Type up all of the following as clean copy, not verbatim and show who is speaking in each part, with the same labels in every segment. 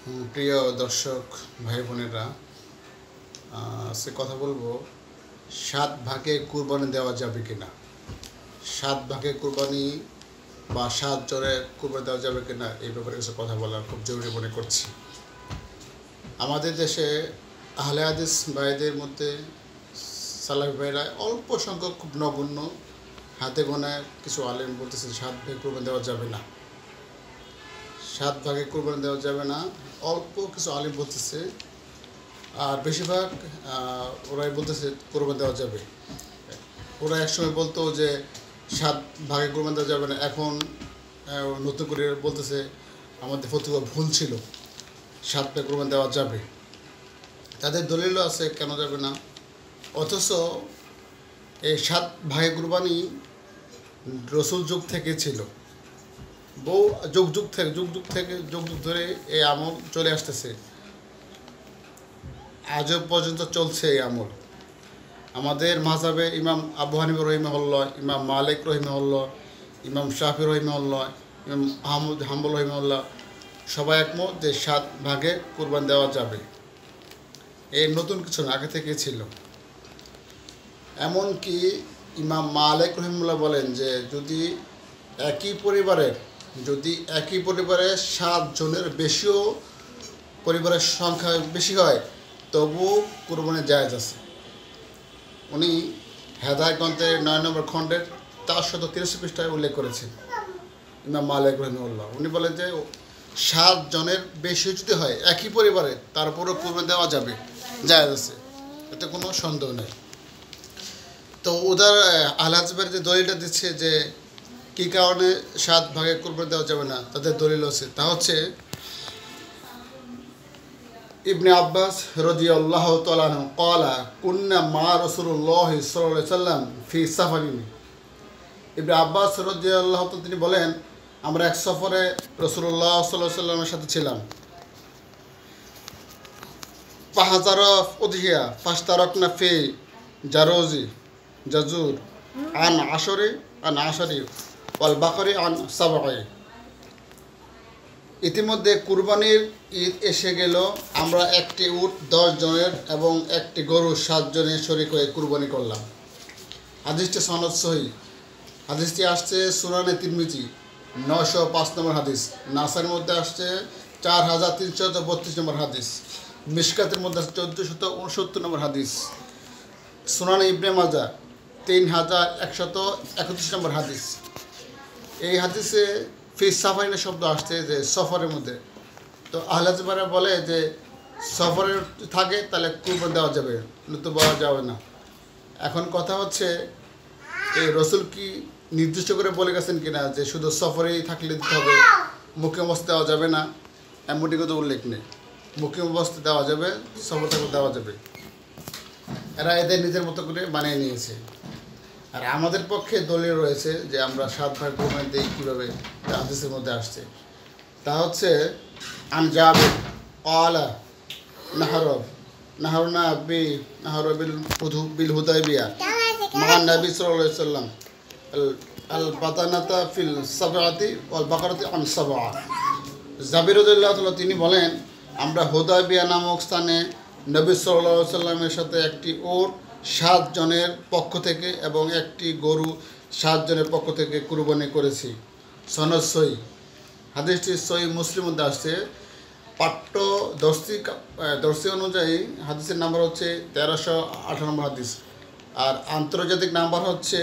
Speaker 1: প্রিয় দর্শক ভাই বোনেরা, সে কথা বলবো 7 ভাগে কুরবানি দেওয়া যাবে কিনা। 7 ভাগে কুরবানি বা 7 জনের কুরবানি দেওয়া যাবে কিনা এই ব্যাপারে কিছু কথা বলার খুব জরুরি মনে করছি। আমাদের দেশে আহলে হাদিস ভাইদের মধ্যে সালাফি ভাইরা অল্প সংখ্যক, খুব নগণ্য, হাতে গোনা কিছু আলেম বলতেছে 7 ভাগে কুরবানি দেওয়া যাবে না। 7 ভাগে কুরবানি দেওয়া যাবে না, অল্প কিছু আলিম বলতেছে। আর বেশিরভাগ ওরাই বলতেছে কোরবানি দেওয়া যাবে। ওরা একসময় বলতো যে 7 ভাগে কোরবানি দেওয়া যাবে না, এখন নতুন করে বলতেছে আমাদের ফতোয়া ভুল ছিল, 7 ভাগে কোরবানি দেওয়া যাবে। তাদের দলিলও আছে কেন যাবে না। অথচ এই 7 ভাগে কোরবানি রসুল যুগ থেকে ছিল, বহু যুগ যুগ ধরে এই আমল চলে আসতেছে, আজও পর্যন্ত চলছে এই আমল। আমাদের মাযহাবে ইমাম আবু হানিফা রহিমাহুল্লাহ, ইমাম মালিক রহিমাহুল্লাহ, ইমাম শাফি রহিমাহুল্লাহ, ইমাম আহমদ হাম্বল রহিমাহুল্লাহ সবাই একমত যে 7 ভাগে কুরবান দেওয়া যাবে। এই নতুন কিছু না, আগে থেকে ছিল। এমনকি ইমাম মালিক রহিমাহুল্লাহ বলেন যে যদি একই পরিবারে 7 জনের বেশিও পরিবারের সংখ্যা বেশি হয় তবু কুরবানি জায়েজ আছে। উনি হেদায়েত গ্রন্থের 9 নম্বর খণ্ডের 483 পৃষ্ঠায় উল্লেখ করেছেন ইমাম মালিক রহিমাহুল্লাহ। উনি বলেন যে 7 জনের বেশি যদি হয় একই পরিবারে, তারপরও কুরবানি দেওয়া যাবে, জায়েজ আছে, এতে কোনো সন্দেহ নেই। তো ওদের আহলে হাদিসের যে দলিলটা দিচ্ছে যে কী কারণে 7 ভাগে কুরবানি দেওয়া যাবে না, তাদের দলিল আছে। তা হচ্ছে ইবনে আব্বাস রাদিয়াল্লাহু তাআলা আনহু ক্বালা কুন্না মা রাসূলুল্লাহি সাল্লাল্লাহু আলাইহি সাল্লাম ফি সাফারিন। ইবনে আব্বাস রাদিয়াল্লাহু তাআলা তিনি বলেন, আমরা এক সফরে রাসূলুল্লাহ সাল্লাল্লাহু আলাইহি সাল্লামের সাথে ছিলাম। ফাহাজারা উদহিয়া ফাশতারাকনা ফি জাজুর আন আশরি ওয়াল বাকরি আন সাবঈ। ইতিমধ্যে কুরবানির ঈদ এসে গেল, আমরা একটি উট 10 জনের এবং একটি গরু 7 জনের শরীক হয়ে কুরবানি করলাম। হাদিসটি সনদ সহিহ। হাদিসটি আসছে সুনানে তিরমিজি 905 নম্বর হাদিস, নাসাইর মধ্যে আসছে 4332 নম্বর হাদিস, মিশকাতের মধ্যে আসছে 1469 নম্বর হাদিস, সুনানে ইবনে মাজাহ 3131 নম্বর হাদিস। এই হাদিসে ফি সাফারিনের শব্দ আসছে যে সফরের মধ্যে। তো আহলে হাদিসরা বলে যে সফরের থাকে তাহলে কুরবানি দেওয়া যাবে, নতুবা যাবে না। এখন কথা হচ্ছে এই রসুল কি নির্দিষ্ট করে বলে গেছেন কিনা যে শুধু সফরেই থাকলে দিতে হবে, মুকিম অবস্থা দেওয়া যাবে না, এমনটি কোনো উল্লেখ নেই। মুকিম অবস্থা দেওয়া যাবে, সফর থাকলে দেওয়া যাবে। এরা এদের নিজের মতো করে বানিয়ে নিয়েছে। আর আমাদের পক্ষে দলিল রয়েছে যে আমরা 7 ভাগ কুরবানি দিই কীভাবে, হাদিসের মধ্যে আসছে। তা হচ্ছে আন জাবির ক্বালা নাহরনা বিল হুদাইবিয়া মা নবী সাল্লাল্লাহু আলাইহি সাল্লাম আল বাতানাতা ফিল সাবআতি ওয়াল বাকারাতি আন সাবআ। জাবির রাদিয়াল্লাহু তাআলা তিনি বলেন, আমরা হুদাইবিয়া নামক স্থানে নবী সাল্লাল্লাহু আলাইহি সাল্লামের সাথে একটি উট 7 জনের পক্ষ থেকে এবং একটি গরু 7 জনের পক্ষ থেকে কুরবানি করেছি। সনদ সহিহ। হাদিসটি সহিহ মুসলিম মধ্যে আসছে। পাঠ্য দর্শী অনুযায়ী হাদিসের নাম্বার হচ্ছে 1318 নম্বর হাদিস, আর আন্তর্জাতিক নাম্বার হচ্ছে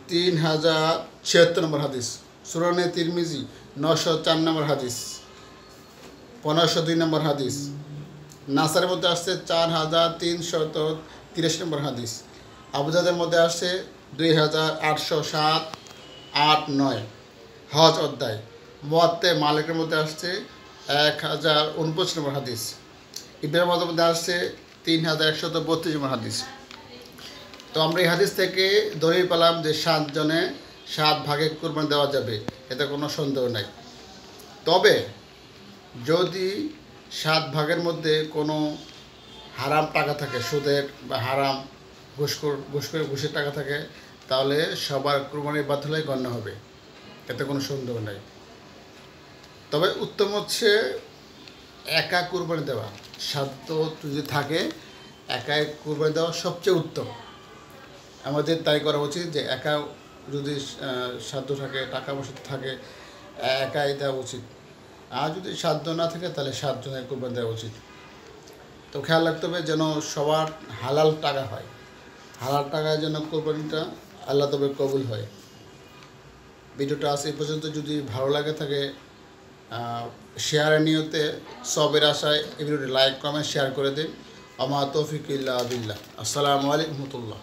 Speaker 1: 3076 নম্বর হাদিস। সুনানে তিরমিজি 904 নম্বর হাদিস, 1502 নম্বর হাদিস। নাসারের মধ্যে আসছে 4383 নম্বর হাদিস। আবু দাউদের মধ্যে আসছে 2807, 8, 9। হজ অধ্যায়। মুয়াত্তা মালিকের মধ্যে আসছে 1049 নম্বর হাদিস। ইবনে মাজাহর মধ্যে আসছে 3132 নম্বর হাদিস। তো আমরা এই হাদিস থেকে দলিল পেলাম যে 7 জনে 7 ভাগে কুরবানি দেওয়া যাবে, এতে কোনো সন্দেহ নাই। তবে যদি 7 ভাগের মধ্যে কোনো হারাম টাকা থাকে, সুদের বা হারাম ঘুষের টাকা থাকে, তাহলে সবার কুরবানির বাতিল হয়ে গণ্য হবে, এতে কোনো সন্দেহ নাই। তবে উত্তম হচ্ছে একা কুরবানি দেওয়া। সাধ্য যদি থাকে একাই কুরবানি দেওয়া সবচেয়ে উত্তম। আমাদের তাই করা উচিত যে একা যদি সাধ্য থাকে, টাকা পয়সা থাকে, একাই দেওয়া উচিত। আর যদি সাধ্য না থাকে তাহলে 7 জনের কুরবানি দেওয়া উচিত। তো খেয়াল রাখতে হবে যেন সবার হালাল টাকা হয়, হালাল টাকায় যেন কোরবানিটা আল্লাহ তবে কবুল হয়। ভিডিওটা আজ এই পর্যন্ত। যদি ভালো লাগে থাকে শেয়ারের নিয়তে সবের আশায় এই ভিডিওটি লাইক কমেন্ট শেয়ার করে দিন। আমা তৌফিক ইল্লা বিল্লাহ। আসসালামু আলাইকুম রহমতুল্লাহ।